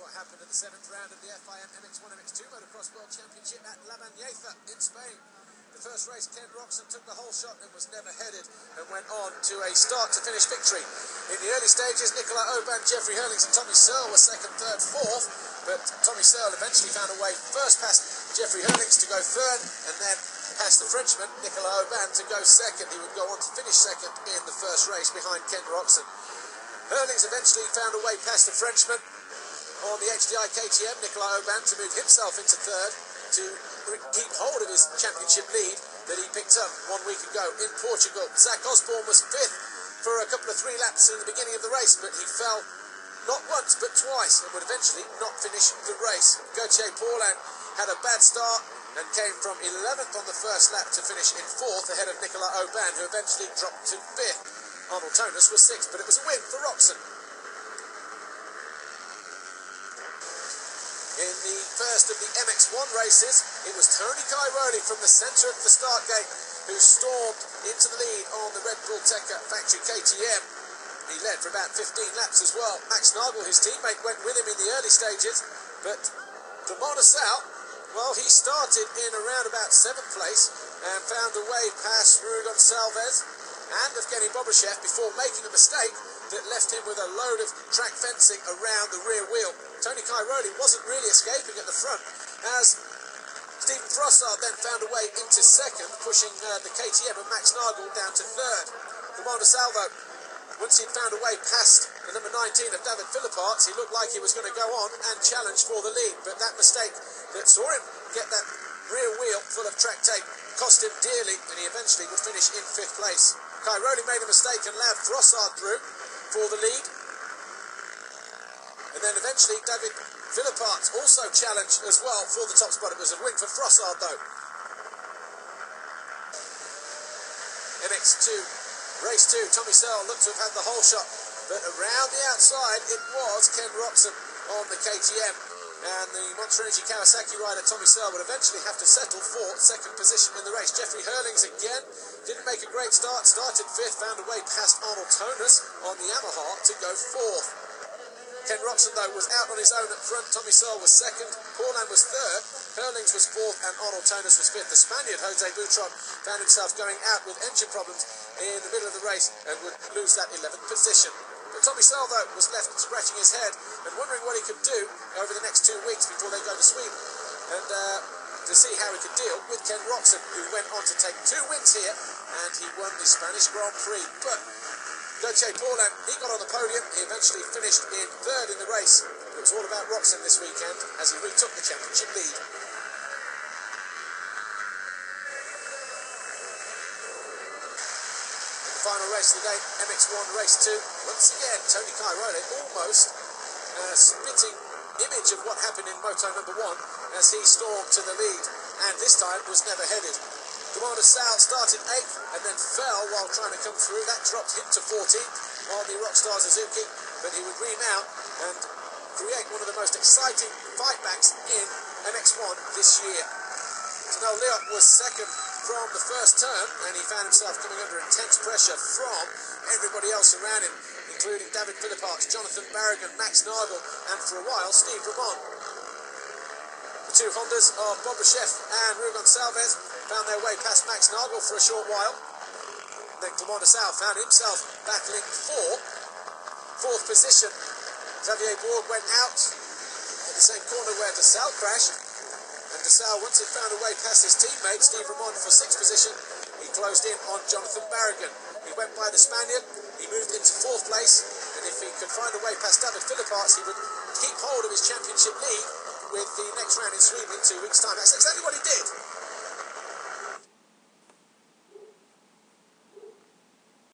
what happened in the 7th round of the FIM MX1 MX2 Motocross World Championship at La Bañeza in Spain. The first race, Ken Roczen took the whole shot and was never headed and went on to a start-to-finish victory. In the early stages, Nicolas Aubin, Jeffrey Hurlings and Tommy Searle were 2nd, 3rd, 4th, but Tommy Searle eventually found a way first past Jeffrey Hurlings to go 3rd and then past the Frenchman, Nicolas Aubin, to go 2nd. He would go on to finish 2nd in the first race behind Ken Roczen. Hurlings eventually found a way past the Frenchman on the HDI KTM, Nicolas Aubin, to move himself into 3rd to keep hold of his championship lead that he picked up 1 week ago in Portugal. Zach Osborne was 5th for a couple of 3 laps in the beginning of the race, but he fell not once but twice and would eventually not finish the race. Gauthier Paulin had a bad start and came from 11th on the first lap to finish in 4th ahead of Nicolas Aubin, who eventually dropped to 5th. Arnold Tonis was 6th, but it was a win for Roczen. In the first of the MX1 races, it was Tony Cairoli from the centre of the start gate who stormed into the lead on the Red Bull Teca factory KTM. He led for about 15 laps as well. Max Nagel, his teammate, went with him in the early stages, but Clement Sal, well, he started in around about 7th place and found a way past Rui Gonçalves and Evgeny Bobryshev before making a mistake that left him with a load of track fencing around the rear wheel. Tony Cairoli wasn't really escaping at the front as Stephen Frossard then found a way into 2nd, pushing the KTM and Max Nagel down to 3rd. Clement Salvo, once he'd found a way past the number 19 of David Philipparts, he looked like he was going to go on and challenge for the lead, but that mistake that saw him get that rear wheel full of track tape cost him dearly, and he eventually would finish in 5th place. Cairoli made a mistake and allowed Frossard through for the lead. And then eventually David Philipparts also challenged as well for the top spot. It was a win for Frossard though. MX2, race 2, Tommy Searle looked to have had the whole shot, but around the outside it was Ken Roczen on the KTM. And the Monster Energy Kawasaki rider Tommy Searle would eventually have to settle for 2nd position in the race. Jeffrey Hurlings again didn't make a great start, started 5th, found a way past Arnold Tonis on the Yamaha to go 4th. Ken Roczen though was out on his own at front. Tommy Searle was 2nd, Paulin was 3rd, Hurlings was 4th and Arnold Tonis was 5th. The Spaniard Jose Butron found himself going out with engine problems in the middle of the race and would lose that 11th position. But Tommy Searle, though, was left scratching his head and wondering what he could do over the next 2 weeks before they go to Sweden, and to see how he could deal with Ken Roczen, who went on to take 2 wins here, and he won the Spanish Grand Prix. But Gauthier Paulin, he got on the podium. He eventually finished in 3rd in the race. It was all about Roczen this weekend as he retook the championship lead. Final race of the day, MX1 race 2. Once again, Tony Cairoli almost spitting image of what happened in Moto number 1 as he stormed to the lead, and this time was never headed. Commander Sal started 8th and then fell while trying to come through. That dropped him to 14th on the Rockstar Suzuki, but he would remount and create one of the most exciting fightbacks in MX1 this year. Tanel Liot was 2nd from the first turn, and he found himself coming under intense pressure from everybody else around him, including David Philipparts, Jonathan Barragan, Max Nagel, and for a while Steve Ramon. The 2 Hondas of Bobryshev and Rui Gonçalves found their way past Max Nagel for a short while. Then Clement Sal found himself battling for 4th position. Xavier Bourg went out at the same corner where De Sal crashed. And De Sal, once he'd found a way past his teammate, Steve Ramon, for 6th position, he closed in on Jonathan Barragan. He went by the Spaniard, he moved into 4th place, and if he could find a way past David Philipparts, he would keep hold of his championship lead with the next round in Sweden in 2 weeks' time. That's exactly what he did.